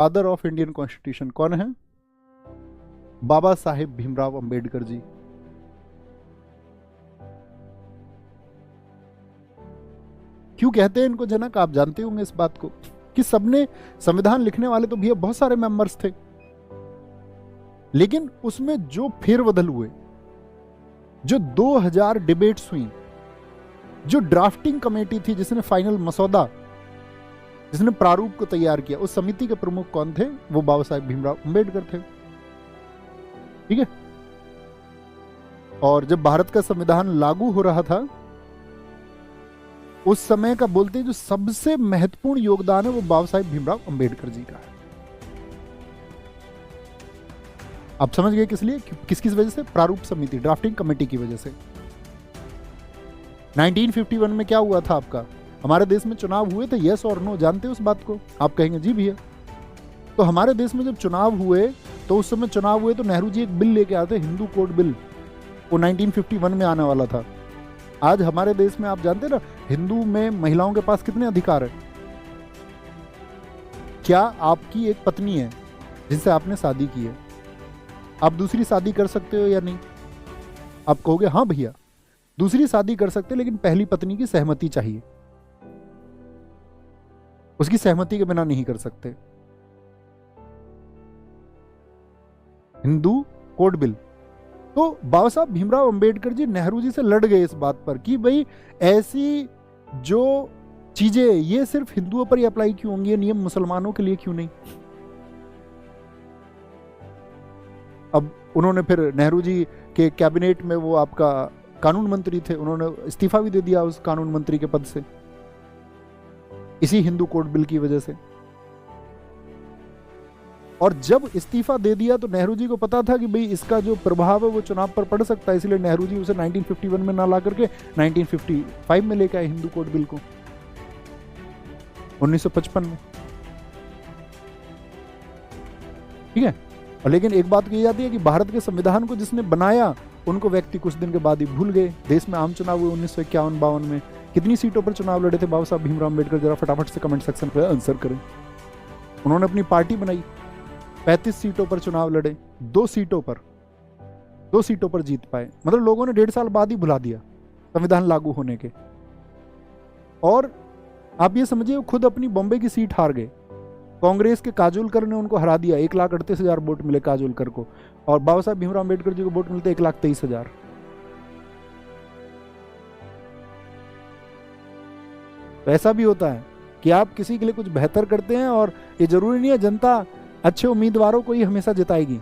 Father of Indian constitution कौन है? बाबा साहेब भीमराव अंबेडकर जी। क्यों कहते हैं इनको जनक? आप जानते होंगे इस बात को कि सबने, संविधान लिखने वाले तो भैया बहुत सारे मेंबर्स थे, लेकिन उसमें जो फेरबदल हुए, जो 2000 डिबेट्स हुई, जो ड्राफ्टिंग कमेटी थी जिसने फाइनल मसौदा, जिसने प्रारूप को तैयार किया, उस समिति के प्रमुख कौन थे? वो बाबा साहेब भीमराव अंबेडकर थे। ठीक है। और जब भारत का संविधान लागू हो रहा था, उस समय का बोलते हैं जो सबसे महत्वपूर्ण योगदान है वो बाबा साहेब भीमराव अंबेडकर जी का है। आप समझ गए किस लिए, किस किस वजह से? प्रारूप समिति, ड्राफ्टिंग कमेटी की वजह से। 1951 में क्या हुआ था आपका? हमारे देश में चुनाव हुए थे, यस और नो, जानते हो उस बात को? आप कहेंगे जी भैया। तो हमारे देश में जब चुनाव हुए, तो उस समय चुनाव हुए तो नेहरू जी एक बिल लेके आते, हिंदू कोड बिल, वो 1951 में आने वाला था। आज हमारे देश में आप जानते ना, हिंदू में महिलाओं के पास कितने अधिकार है? क्या आपकी एक पत्नी है जिनसे आपने शादी की है, आप दूसरी शादी कर सकते हो या नहीं? आप कहोगे हाँ भैया, दूसरी शादी कर सकते, लेकिन पहली पत्नी की सहमति चाहिए, उसकी सहमति के बिना नहीं कर सकते। Hindu code bill. तो बाबा साहब भीमराव अंबेडकर जी नेहरू जी से लड़ गए इस बात पर कि भाई ऐसी जो चीजें ये सिर्फ हिंदुओं पर ही अप्लाई क्यों होंगी, ये नियम मुसलमानों के लिए क्यों नहीं? अब उन्होंने फिर नेहरू जी के कैबिनेट में, वो आपका कानून मंत्री थे, उन्होंने इस्तीफा भी दे दिया उस कानून मंत्री के पद से, इसी हिंदू कोड बिल की वजह से। और जब इस्तीफा दे दिया तो नेहरू जी को पता था कि भाई इसका जो प्रभाव है वो चुनाव पर पड़ सकता है, इसलिए नेहरू जी उसे 1951 में ना ला करके 1955 में लेके आए हिंदू कोड बिल को, 1955 में। ठीक है। और लेकिन एक बात कही जाती है कि भारत के संविधान को जिसने बनाया उनको व्यक्ति कुछ दिन के बाद ही भूल गए। देश में आम चुनाव हुए 1951-52 में। कितनी सीटों पर चुनाव लड़े थे बाबा साहब भीमराव अम्बेडकर? जरा फटाफट से कमेंट सेक्शन पर आंसर करें। उन्होंने अपनी पार्टी बनाई, 35 सीटों पर चुनाव लड़े, 2 सीटों पर जीत पाए। मतलब लोगों ने 1.5 साल बाद ही भुला दिया संविधान लागू होने के। और आप ये समझिए खुद अपनी बॉम्बे की सीट हार गए, कांग्रेस के काजोलकर ने उनको हरा दिया। 1,38,000 वोट मिले काजोलकर को, और बाबा साहब भीमराव अम्बेडकर जी को वोट मिलते 1,23,000। तो ऐसा भी होता है कि आप किसी के लिए कुछ बेहतर करते हैं, और ये जरूरी नहीं है जनता अच्छे उम्मीदवारों को ही हमेशा जिताएगी।